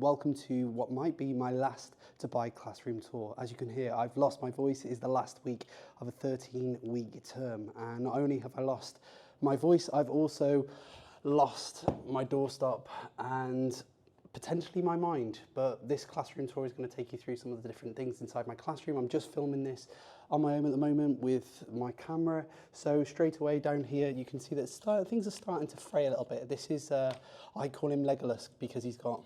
Welcome to what might be my last to buy classroom tour. As you can hear, I've lost my voice. It is the last week of a 13-week term. And not only have I lost my voice, I've also lost my doorstop and potentially my mind. But this classroom tour is going to take you through some of the different things inside my classroom. I'm just filming this on my own at the moment with my camera. So straight away down here, you can see that things are starting to fray a little bit. This is, I call him Legolas because he's got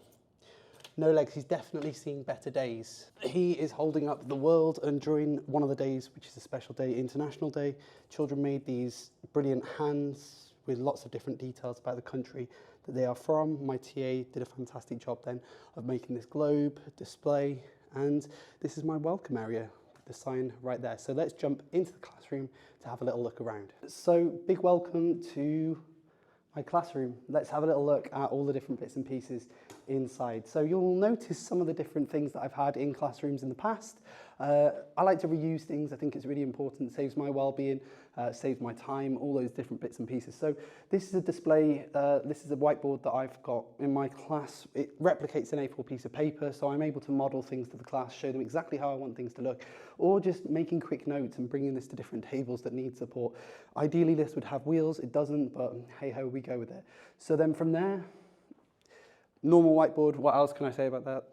no legs. He's definitely seen better days. He is holding up the world, and during one of the days, which is a special day, International Day, children made these brilliant hands with lots of different details about the country that they are from. My TA did a fantastic job then of making this globe display, and this is my welcome area, the sign right there. So let's jump into the classroom to have a little look around. So big welcome to my classroom. Let's have a little look at all the different bits and pieces inside. So you'll notice some of the different things that I've had in classrooms in the past. I like to reuse things. I think it's really important. It saves my well-being, saves my time, all those different bits and pieces. So this is a display. This is a whiteboard that I've got in my class. It replicates an A4 piece of paper, so I'm able to model things to the class, show them exactly how I want things to look, or just making quick notes and bringing this to different tables that need support. Ideally, this would have wheels. It doesn't, but hey-ho, we go with it. So then from there, normal whiteboard, what else can I say about that?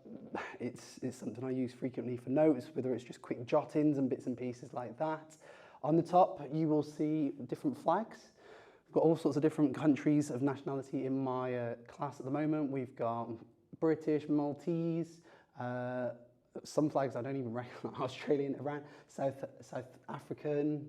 It's something I use frequently for notes, whether it's just quick jottings and bits and pieces like that. On the top, you will see different flags. We've got all sorts of different countries of nationality in my class at the moment. We've got British, Maltese, some flags I don't even recognize, Australian, Iran, South African,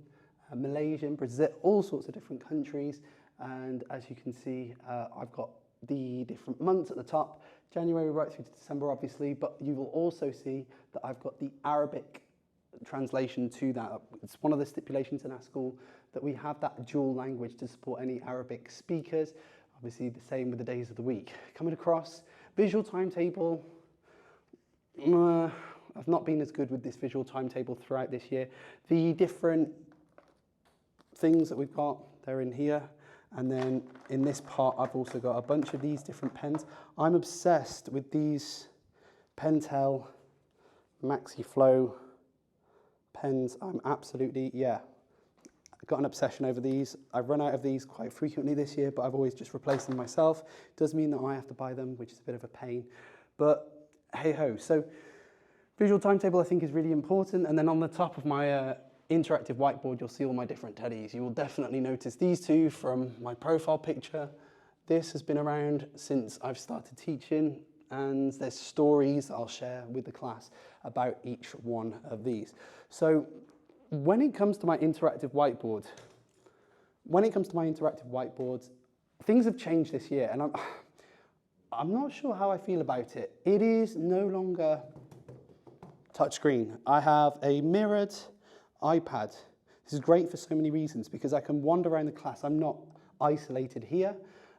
Malaysian, Brazil, all sorts of different countries. And as you can see, I've got the different months at the top, January right through to December, obviously, but you will also see that I've got the Arabic translation to that. It's one of the stipulations in our school that we have that dual language to support any Arabic speakers. Obviously, the same with the days of the week. Coming across, visual timetable. I've not been as good with this visual timetable throughout this year. The different things that we've got, they're in here. And then in this part, I've also got a bunch of these different pens. I'm obsessed with these Pentel Maxi Flow pens. I'm absolutely, I've got an obsession over these. I've run out of these quite frequently this year, but I've always just replaced them myself. It does mean that I have to buy them, which is a bit of a pain. But hey ho. So visual timetable, I think, is really important. And then on the top of my interactive whiteboard, you'll see all my different teddies. You will definitely notice these two from my profile picture. This has been around since I've started teaching, and there's stories I'll share with the class about each one of these. So when it comes to my interactive whiteboard, things have changed this year, and I'm not sure how I feel about it. It is no longer touchscreen. I have a mirrored iPad. This is great for so many reasons because I can wander around the class. I'm not isolated here,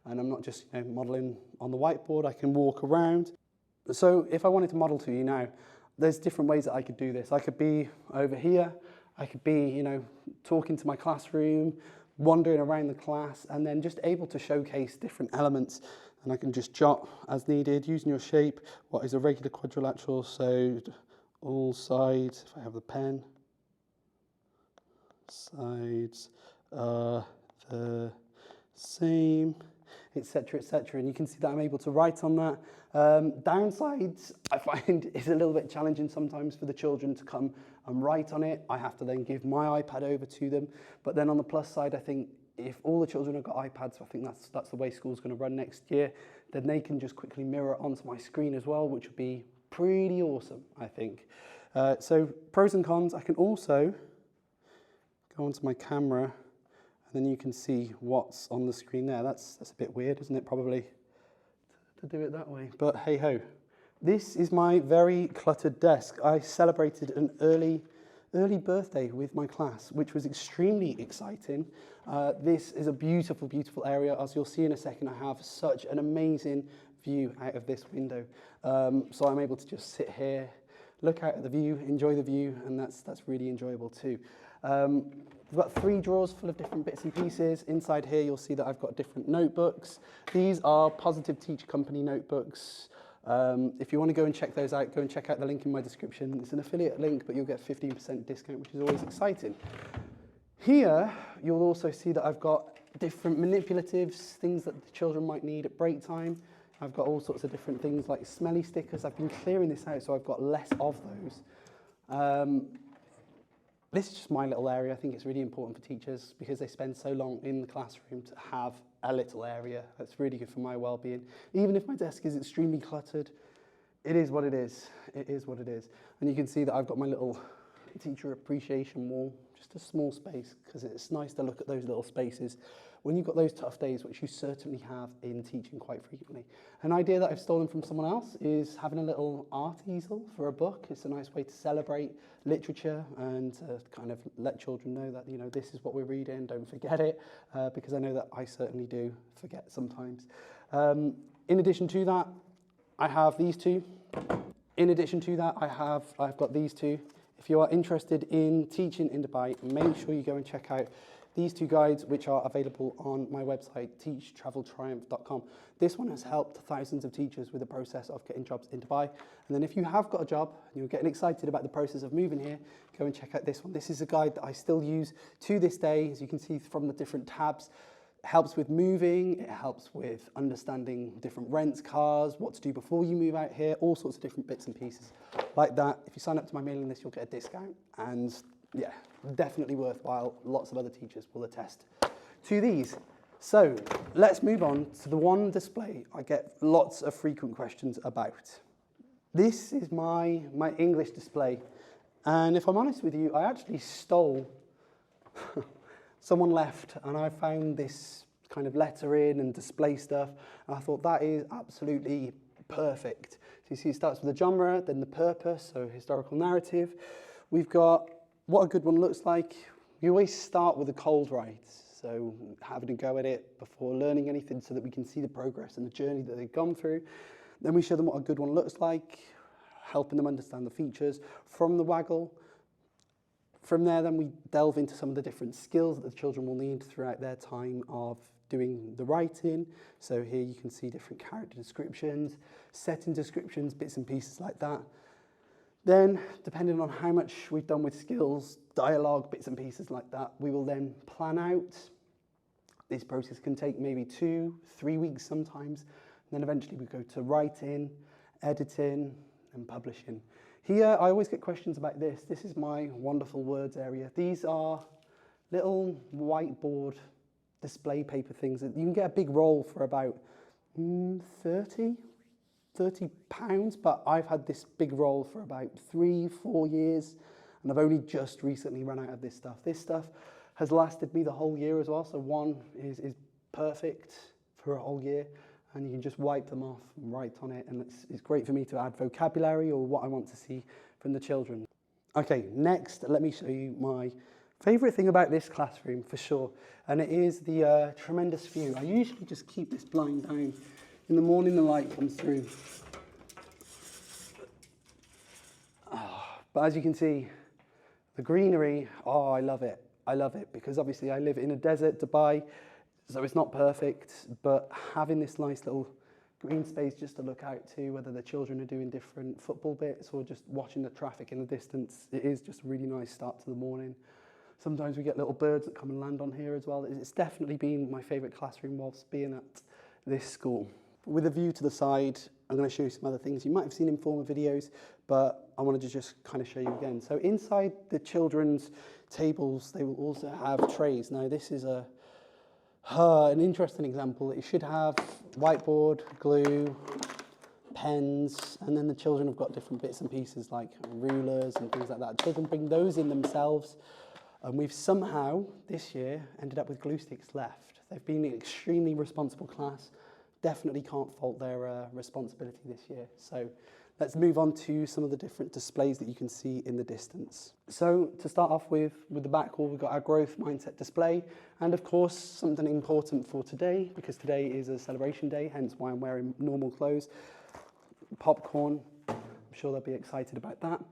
and I'm not just modeling on the whiteboard. I can walk around. So if I wanted to model to you now, there's different ways that I could do this. I could be over here. I could be, talking to my classroom, wandering around the class, and then just able to showcase different elements. And I can just jot as needed using your shape. What is a regular quadrilateral? So all sides, if I have the pen, sides are the same, etc., etc. And you can see that I'm able to write on that. Downsides, I find, is a little bit challenging sometimes for the children to come and write on it. I have to then give my iPad over to them. But then on the plus side, I think if all the children have got iPads, I think that's the way school's going to run next year, then they can just quickly mirror onto my screen as well, which would be pretty awesome, I think. So pros and cons, I can also go onto my camera, and then you can see what's on the screen there. That's a bit weird, isn't it, probably, to do it that way. But hey-ho. This is my very cluttered desk. I celebrated an early birthday with my class, which was extremely exciting. This is a beautiful, beautiful area. As you'll see in a second, I have such an amazing view out of this window. So I'm able to just sit here, look out at the view, enjoy the view, and that's really enjoyable too. We've got 3 drawers full of different bits and pieces. Inside here, you'll see that I've got different notebooks. These are Positive Teach Company notebooks. If you want to go and check those out, go and check out the link in my description. It's an affiliate link, but you'll get 15% discount, which is always exciting. Here, you'll also see that I've got different manipulatives, things that the children might need at break time. I've got all sorts of different things like smelly stickers. I've been clearing this out, so I've got less of those. This is just my little area. I think it's really important for teachers because they spend so long in the classroom to have a little area. That's really good for my well-being. Even if my desk is extremely cluttered, it is what it is. It is what it is. And you can see that I've got my little teacher appreciation wall, just a small space, because it's nice to look at those little spaces when you've got those tough days, which you certainly have in teaching quite frequently. An idea that I've stolen from someone else is having a little art easel for a book. It's a nice way to celebrate literature and kind of let children know that, you know, this is what we're reading, don't forget it, because I know that I certainly do forget sometimes. In addition to that, I have these two. In addition to that, I've got these two. If you are interested in teaching in Dubai, make sure you go and check out these two guides, which are available on my website, teachtraveltriumph.com. This one has helped thousands of teachers with the process of getting jobs in Dubai. And then if you have got a job and you're getting excited about the process of moving here, go and check out this one. This is a guide that I still use to this day, as you can see from the different tabs. It helps with moving, it helps with understanding different rents, cars, what to do before you move out here, all sorts of different bits and pieces like that. If you sign up to my mailing list, you'll get a discount, and yeah, definitely worthwhile. Lots of other teachers will attest to these. So let's move on to the one display I get lots of frequent questions about. This is my English display, and if I'm honest with you, I actually stole someone left, and I found this kind of lettering and display stuff, and I thought that is absolutely perfect. So you see it starts with the genre, then the purpose, so historical narrative. We've got what a good one looks like. We always start with the cold writes, so having a go at it before learning anything so that we can see the progress and the journey that they've gone through. Then we show them what a good one looks like, helping them understand the features from the waggle. From there, then we delve into some of the different skills that the children will need throughout their time of doing the writing. So here you can see different character descriptions, setting descriptions, bits and pieces like that. Then, depending on how much we've done with skills, dialogue, bits and pieces like that, we will then plan out. This process can take maybe 2-3 weeks sometimes. And then eventually we go to writing, editing, and publishing. Here, I always get questions about this. This is my wonderful words area. These are little whiteboard display paper things. You can get a big roll for about 30 pounds, but I've had this big roll for about 3-4 years, and I've only just recently run out of this stuff. This stuff has lasted me the whole year as well, so one is perfect for a whole year. And you can just wipe them off and write on it, and it's great for me to add vocabulary or what I want to see from the children. Okay, next, let me show you my favourite thing about this classroom for sure, and it is the tremendous view. I usually just keep this blind down. In the morning, the light comes through. But as you can see, the greenery, oh, I love it. I love it because obviously I live in a desert, Dubai, so it's not perfect, but having this nice little green space just to look out to, whether the children are doing different football bits or just watching the traffic in the distance, it is just a really nice start to the morning. Sometimes we get little birds that come and land on here as well. It's definitely been my favourite classroom whilst being at this school. With a view to the side, I'm going to show you some other things you might have seen in former videos, but I wanted to just kind of show you again. So inside the children's tables, they will also have trays. Now this is an interesting example. It should have whiteboard, glue, pens, and then the children have got different bits and pieces like rulers and things like that. Children bring those in themselves, and we've somehow, this year, ended up with glue sticks left. They've been an extremely responsible class. Definitely can't fault their responsibility this year. So let's move on to some of the different displays that you can see in the distance. So to start off with the back wall, we've got our growth mindset display. And of course, something important for today, because today is a celebration day, hence why I'm wearing normal clothes. Popcorn, I'm sure they'll be excited about that.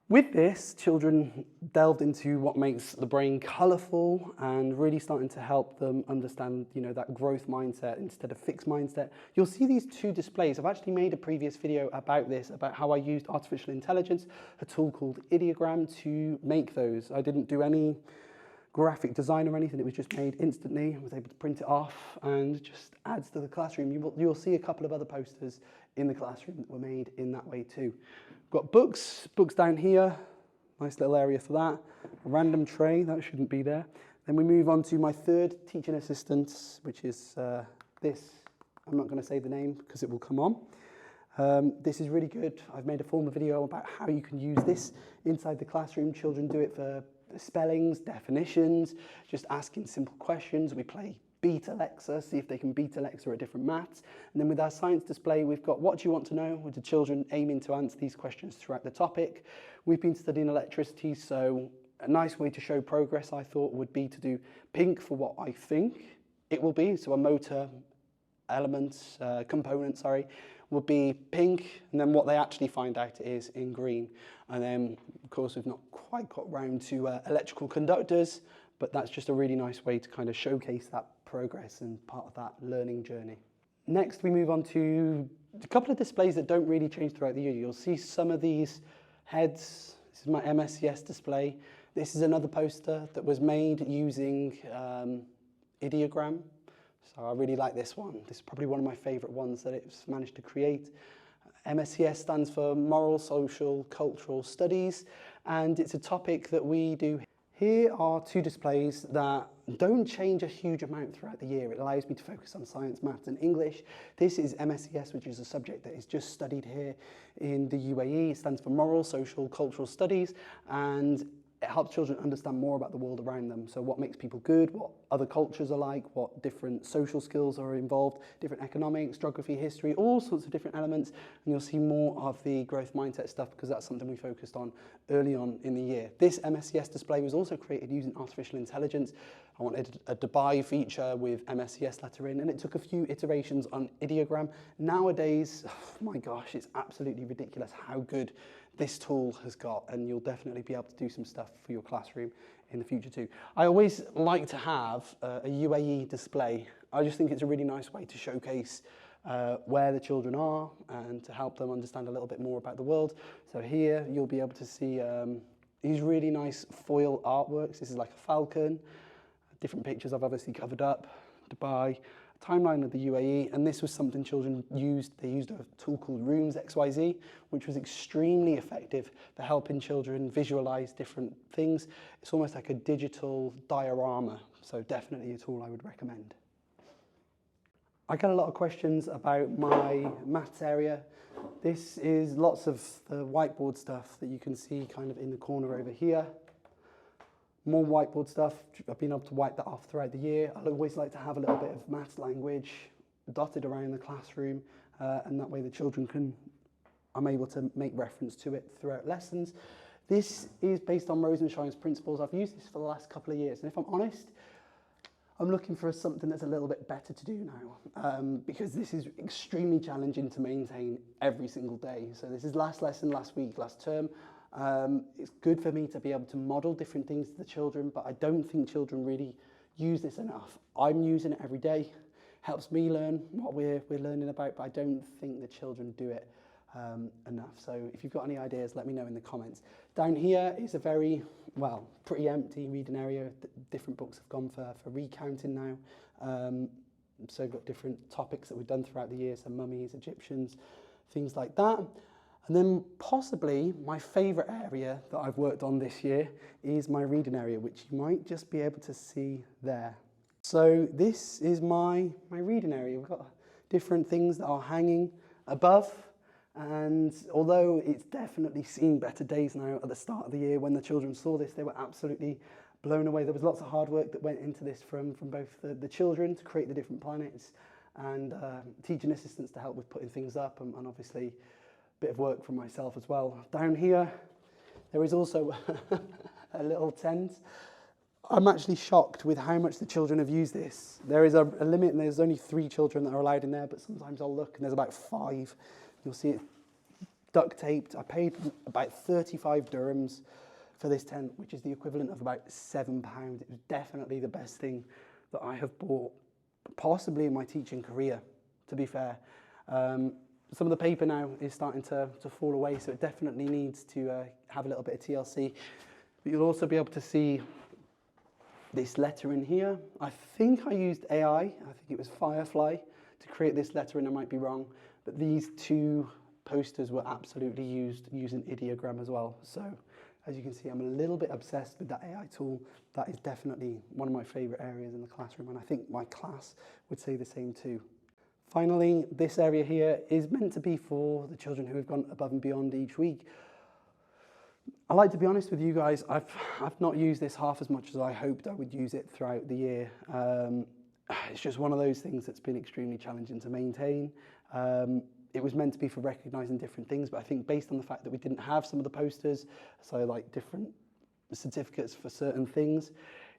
With this, children delved into what makes the brain colourful and really starting to help them understand, that growth mindset instead of fixed mindset. You'll see these two displays. I've actually made a previous video about this, about how I used artificial intelligence, a tool called Ideogram, to make those. I didn't do any graphic design or anything. It was just made instantly. I was able to print it off and it just adds to the classroom. You'll see a couple of other posters in the classroom that were made in that way too. Got books down here, nice little area for that. A random tray, that shouldn't be there. Then we move on to my third teaching assistant, which is this. I'm not going to say the name because it will come on. This is really good. I've made a former video about how you can use this inside the classroom. Children do it for spellings, definitions, just asking simple questions. We play beat Alexa, see if they can beat Alexa at different maths. And then with our science display, we've got what do you want to know, with the children aiming to answer these questions throughout the topic. We've been studying electricity, so a nice way to show progress, I thought, would be to do pink for what I think it will be. So a motor component, would be pink, and then what they actually find out is in green. And then, of course, we've not quite got round to electrical conductors, but that's just a really nice way to kind of showcase that progress and part of that learning journey. Next, we move on to a couple of displays that don't really change throughout the year. You'll see some of these heads. This is my MSCS display. This is another poster that was made using Ideogram. So I really like this one. This is probably one of my favourite ones that it's managed to create. MSCS stands for Moral, Social, Cultural Studies, and it's a topic that we do. Here are two displays that don't change a huge amount throughout the year. It allows me to focus on science, maths and English. This is MSCS, which is a subject that is just studied here in the UAE. It stands for Moral, Social, Cultural Studies, and it helps children understand more about the world around them. So what makes people good, what other cultures are like, what different social skills are involved, different economics, geography, history, all sorts of different elements. And you'll see more of the growth mindset stuff because that's something we focused on early on in the year. This MSCS display was also created using artificial intelligence. I wanted a Dubai feature with MSCS letter in, and it took a few iterations on Ideogram. Nowadays, oh my gosh, it's absolutely ridiculous how good this tool has got, and you'll definitely be able to do some stuff for your classroom in the future too. I always like to have a UAE display. I just think it's a really nice way to showcase where the children are and to help them understand a little bit more about the world. So here you'll be able to see these really nice foil artworks. This is like a falcon. Different pictures I've obviously covered up. Dubai, timeline of the UAE, and this was something children used. They used a tool called Rooms XYZ, which was extremely effective for helping children visualize different things. It's almost like a digital diorama, so definitely a tool I would recommend. I get a lot of questions about my maths area. This is lots of the whiteboard stuff that you can see kind of in the corner over here. More whiteboard stuff. I've been able to wipe that off throughout the year. I always like to have a little bit of maths language dotted around the classroom, and that way the children I'm able to make reference to it throughout lessons. This is based on Rosenshine's principles. I've used this for the last couple of years, and if I'm honest, I'm looking for something that's a little bit better to do now, because this is extremely challenging to maintain every single day. So this is last lesson, last week, last term. It's good for me to be able to model different things to the children, but I don't think children really use this enough. I'm using it every day, helps me learn what we're learning about, but I don't think the children do it enough. So if you've got any ideas, let me know in the comments. Down here is a very, pretty empty reading area. Different books have gone for recounting now. So we've got different topics that we've done throughout the year, so mummies, Egyptians, things like that. And then possibly my favourite area that I've worked on this year is my reading area, which you might just be able to see there. So this is my reading area. We've got different things that are hanging above, and although it's definitely seen better days now at the start of the year, when the children saw this, they were absolutely blown away. There was lots of hard work that went into this from both the children to create the different planets and teaching assistants to help with putting things up, and obviously bit of work from myself as well. Down here, there is also a little tent. I'm actually shocked with how much the children have used this. There is a limit, and there's only 3 children that are allowed in there, but sometimes I'll look and there's about 5. You'll see it duct taped. I paid about 35 dirhams for this tent, which is the equivalent of about £7. It was definitely the best thing that I have bought, possibly in my teaching career, to be fair. Some of the paper now is starting to fall away, so it definitely needs to have a little bit of TLC. But you'll also be able to see this letter in here. I think I used AI, I think it was Firefly, to create this letter, and I might be wrong, but these two posters were absolutely used using ideogram as well. So as you can see, I'm a little bit obsessed with that AI tool. That is definitely one of my favorite areas in the classroom, and I think my class would say the same too. Finally, this area here is meant to be for the children who have gone above and beyond each week. I like to be honest with you guys, I've not used this half as much as I hoped I would use it throughout the year. It's just one of those things that's been extremely challenging to maintain. It was meant to be for recognising different things, but I think based on the fact that we didn't have some of the posters, so like different certificates for certain things,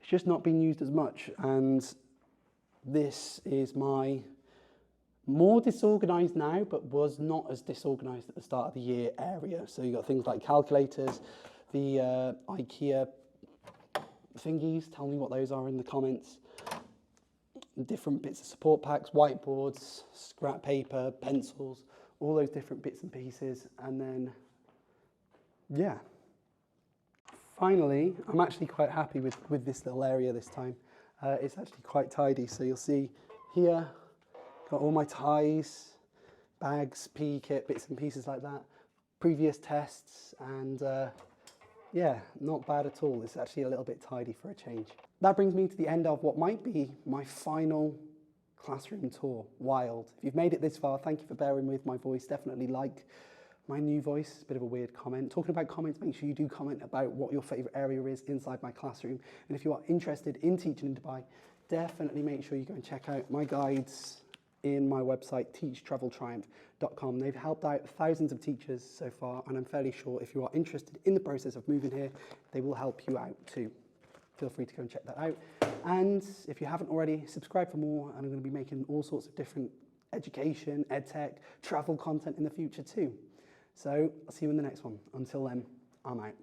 it's just not been used as much. And this is my more disorganised now, but was not as disorganised at the start of the year area. So you've got things like calculators, the IKEA thingies, tell me what those are in the comments, different bits of support packs, whiteboards, scrap paper, pencils, all those different bits and pieces. And then, yeah. Finally, I'm actually quite happy with this little area this time. It's actually quite tidy. So you'll see here, got all my ties, bags, PE kit, bits and pieces like that, previous tests, and yeah, not bad at all. It's actually a little bit tidy for a change. That brings me to the end of what might be my final classroom tour, Wild. If you've made it this far, thank you for bearing with my voice. Definitely like my new voice. It's a bit of a weird comment. Talking about comments, make sure you do comment about what your favourite area is inside my classroom. And if you are interested in teaching in Dubai, definitely make sure you go and check out my guides in my website, teachtraveltriumph.com. They've helped out thousands of teachers so far, and I'm fairly sure if you are interested in the process of moving here, they will help you out too. Feel free to go and check that out. And if you haven't already, subscribe for more, and I'm going to be making all sorts of different education, edtech, travel content in the future too. So I'll see you in the next one. Until then, I'm out.